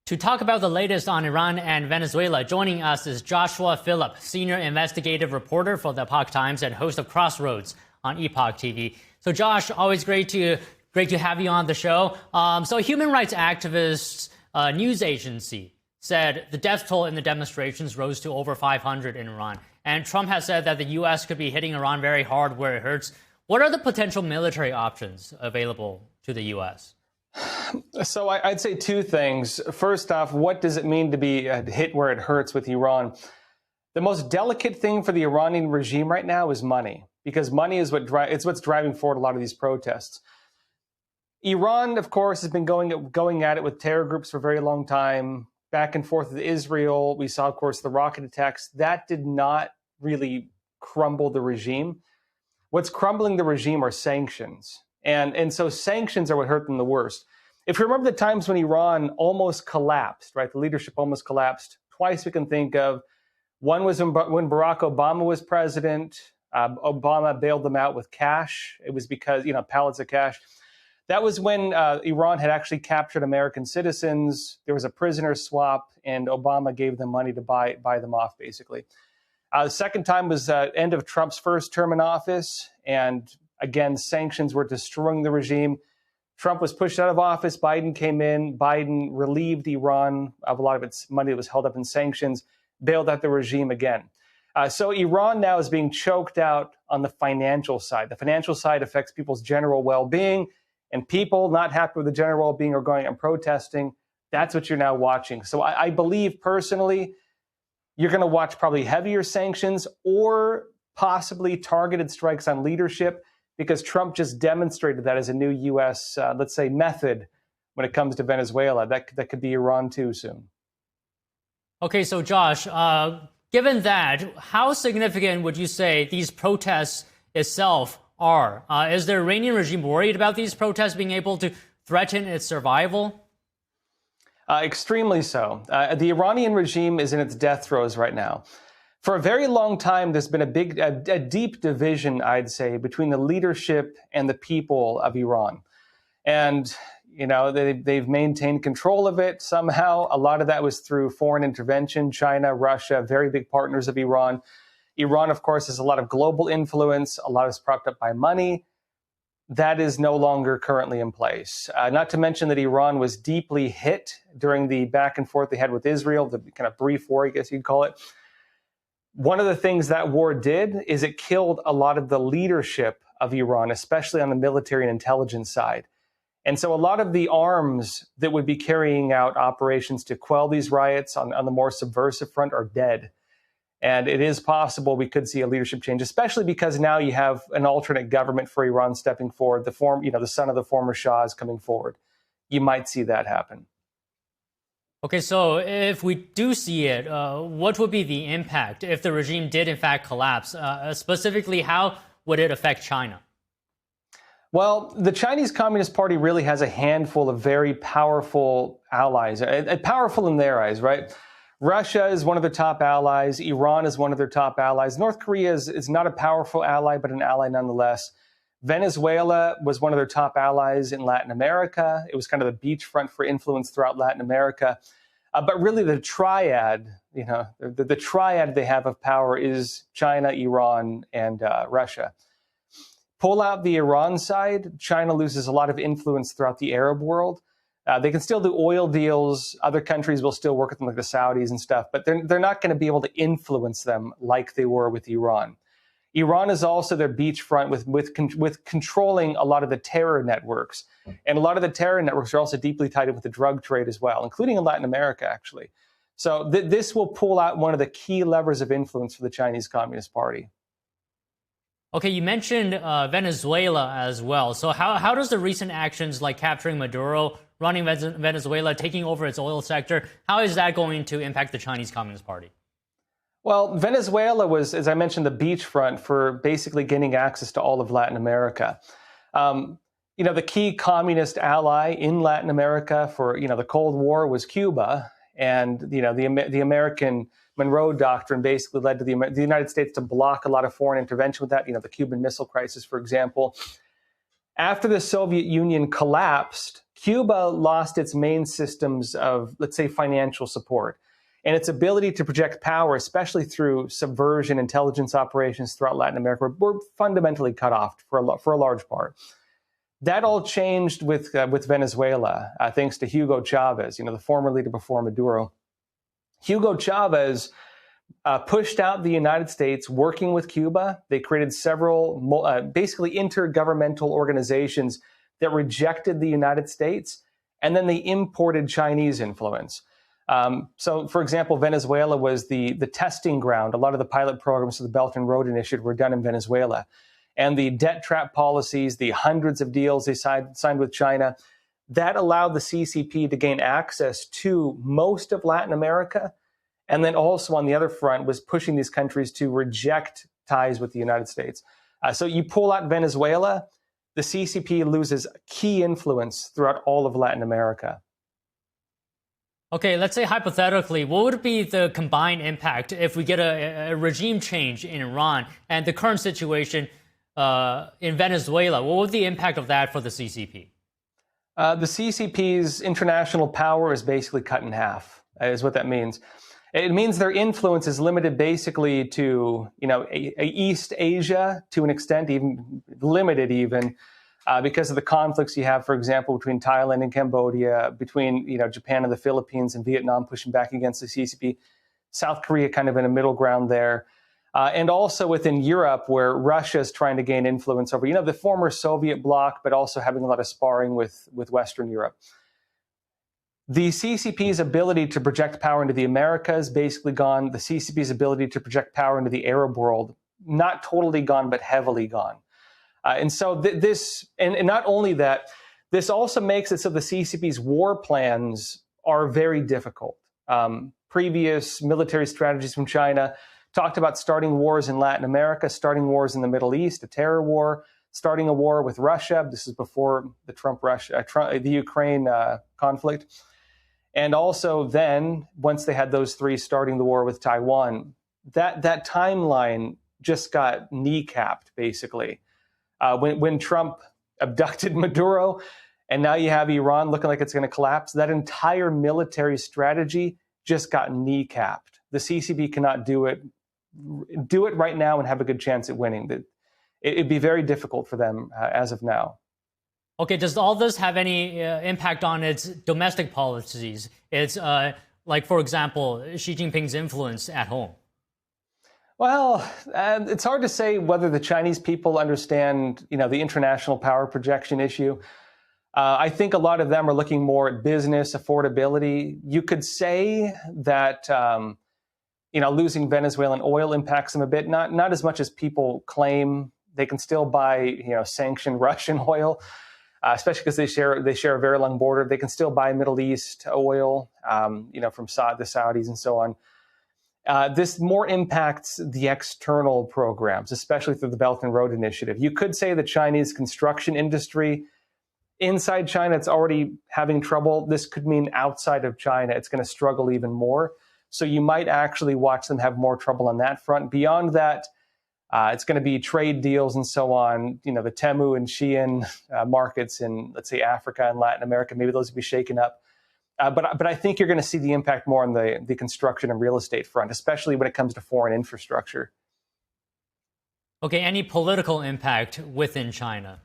To talk about the latest on Iran and Venezuela, joining us is Joshua Philipp, senior investigative reporter for the Epoch Times and host of Crossroads on Epoch TV. So, Josh, always great to have you on the show. So, a human rights activist news agency said the death toll in the demonstrations rose to over 500 in Iran. And Trump has said that the U.S. could be hitting Iran very hard where it hurts. What are the potential military options available to the U.S.? So I'd say two things. First off, what does it mean to be hit where it hurts with Iran? The most delicate thing for the Iranian regime right now is money, because money is what's driving forward a lot of these protests. Iran, of course, has been going at it with terror groups for a very long time, back and forth with Israel. We saw, of course, the rocket attacks. That did not really crumble the regime. What's crumbling the regime are sanctions. And so sanctions are what hurt them the worst. If you remember the times when Iran almost collapsed, right? The leadership almost collapsed. Twice we can think of. One was when Barack Obama was president. Obama bailed them out with cash. It was because, pallets of cash. That was when Iran had actually captured American citizens. There was a prisoner swap, and Obama gave them money to buy them off, basically. The second time was end of Trump's first term in office, and again, sanctions were destroying the regime. Trump was pushed out of office. Biden came in. Biden relieved Iran of a lot of its money that was held up in sanctions, bailed out the regime again. So Iran now is being choked out on the financial side. The financial side affects people's general well-being, and people not happy with the general well-being are going and protesting. That's what you're now watching. So I believe personally, you're going to watch probably heavier sanctions or possibly targeted strikes on leadership, because Trump just demonstrated that as a new U.S., let's say, method when it comes to Venezuela. That could be Iran too soon. Okay, so Josh, given that, how significant would you say these protests itself are? Is the Iranian regime worried about these protests being able to threaten its survival? Extremely so. The Iranian regime is in its death throes right now. For a very long time, there's been a deep division, I'd say, between the leadership and the people of Iran. And, they've maintained control of it somehow. A lot of that was through foreign intervention. China, Russia, very big partners of Iran. Iran, of course, has a lot of global influence. A lot is propped up by money. That is no longer currently in place. Not to mention that Iran was deeply hit during the back and forth they had with Israel, the kind of brief war, I guess you'd call it. One of the things that war did is it killed a lot of the leadership of Iran, especially on the military and intelligence side. And so a lot of the arms that would be carrying out operations to quell these riots on the more subversive front are dead. And it is possible we could see a leadership change, especially because now you have an alternate government for Iran stepping forward. The son of the former Shah is coming forward. You might see that happen. Okay, so if we do see it, what would be the impact if the regime did in fact collapse? Specifically, how would it affect China? Well, the Chinese Communist Party really has a handful of very powerful allies, powerful in their eyes, right? Russia is one of their top allies. Iran is one of their top allies. North Korea is not a powerful ally, but an ally nonetheless. Venezuela was one of their top allies in Latin America. It was kind of the beachfront for influence throughout Latin America. But really the triad, the triad they have of power is China, Iran, and Russia. Pull out the Iran side, China loses a lot of influence throughout the Arab world. They can still do oil deals. Other countries will still work with them, like the Saudis and stuff, but they're not going to be able to influence them like they were with Iran. Iran is also their beachfront with controlling a lot of the terror networks. And a lot of the terror networks are also deeply tied in with the drug trade as well, including in Latin America, actually. So this will pull out one of the key levers of influence for the Chinese Communist Party. Okay, you mentioned Venezuela as well. So how does the recent actions like capturing Maduro, running Venezuela, taking over its oil sector, how is that going to impact the Chinese Communist Party? Well, Venezuela was, as I mentioned, the beachfront for basically gaining access to all of Latin America. The key communist ally in Latin America for, the Cold War was Cuba. And, the American Monroe Doctrine basically led to the United States to block a lot of foreign intervention with that, the Cuban Missile Crisis, for example. After the Soviet Union collapsed, Cuba lost its main systems of, let's say, financial support. And its ability to project power, especially through subversion, intelligence operations throughout Latin America, were fundamentally cut off for a large part. That all changed with Venezuela, thanks to Hugo Chavez, the former leader before Maduro. Hugo Chavez pushed out the United States, working with Cuba. They created several basically intergovernmental organizations that rejected the United States, and then they imported Chinese influence. So, for example, Venezuela was the testing ground. A lot of the pilot programs for the Belt and Road Initiative were done in Venezuela. And the debt trap policies, the hundreds of deals they signed with China, that allowed the CCP to gain access to most of Latin America. And then also on the other front was pushing these countries to reject ties with the United States. So you pull out Venezuela, the CCP loses key influence throughout all of Latin America. Okay, let's say hypothetically, what would be the combined impact if we get a regime change in Iran and the current situation in Venezuela? What would the impact of that for the CCP? The CCP's international power is basically cut in half, is what that means. It means their influence is limited basically to, East Asia to an extent, even limited even, because of the conflicts you have, for example, between Thailand and Cambodia, between, Japan and the Philippines and Vietnam pushing back against the CCP, South Korea kind of in a middle ground there. And also within Europe, where Russia is trying to gain influence over, the former Soviet bloc, but also having a lot of sparring with Western Europe. The CCP's ability to project power into the Americas basically gone. The CCP's ability to project power into the Arab world, not totally gone, but heavily gone. And so this, and not only that, this also makes it so the CCP's war plans are very difficult. Previous military strategies from China talked about starting wars in Latin America, starting wars in the Middle East, a terror war, starting a war with Russia. This is before the Ukraine conflict. And also then, once they had those three, starting the war with Taiwan, that timeline just got kneecapped, basically. When Trump abducted Maduro, and now you have Iran looking like it's going to collapse, that entire military strategy just got kneecapped. The CCP cannot do it right now and have a good chance at winning. It'd be very difficult for them as of now. Okay, does all this have any impact on its domestic policies? It's like, for example, Xi Jinping's influence at home. Well, it's hard to say whether the Chinese people understand, the international power projection issue. I think a lot of them are looking more at business affordability. You could say that, losing Venezuelan oil impacts them a bit, not as much as people claim. They can still buy, sanctioned Russian oil. Especially because they share a very long border. They can still buy Middle East oil, from the Saudis and so on. This more impacts the external programs, especially through the Belt and Road Initiative. You could say the Chinese construction industry inside China, it's already having trouble. This could mean outside of China, it's going to struggle even more. So you might actually watch them have more trouble on that front. Beyond that, it's going to be trade deals and so on. The Temu and Shein markets in, let's say, Africa and Latin America, maybe those will be shaken up. But I think you're going to see the impact more on the construction and real estate front, especially when it comes to foreign infrastructure. Okay, any political impact within China?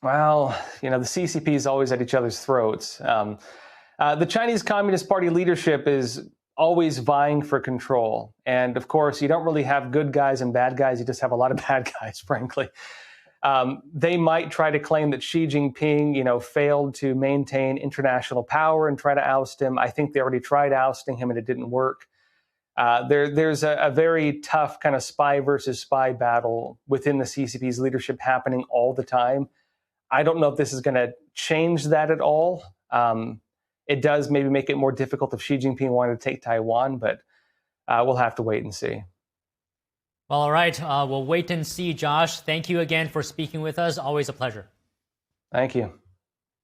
Well, the CCP is always at each other's throats. The Chinese Communist Party leadership is always vying for control. And of course, you don't really have good guys and bad guys. You just have a lot of bad guys, frankly. They might try to claim that Xi Jinping, failed to maintain international power and try to oust him. I think they already tried ousting him and it didn't work. There's a very tough kind of spy versus spy battle within the CCP's leadership happening all the time. I don't know if this is going to change that at all. It does maybe make it more difficult if Xi Jinping wanted to take Taiwan, but we'll have to wait and see. Well, all right. We'll wait and see, Josh. Thank you again for speaking with us. Always a pleasure. Thank you.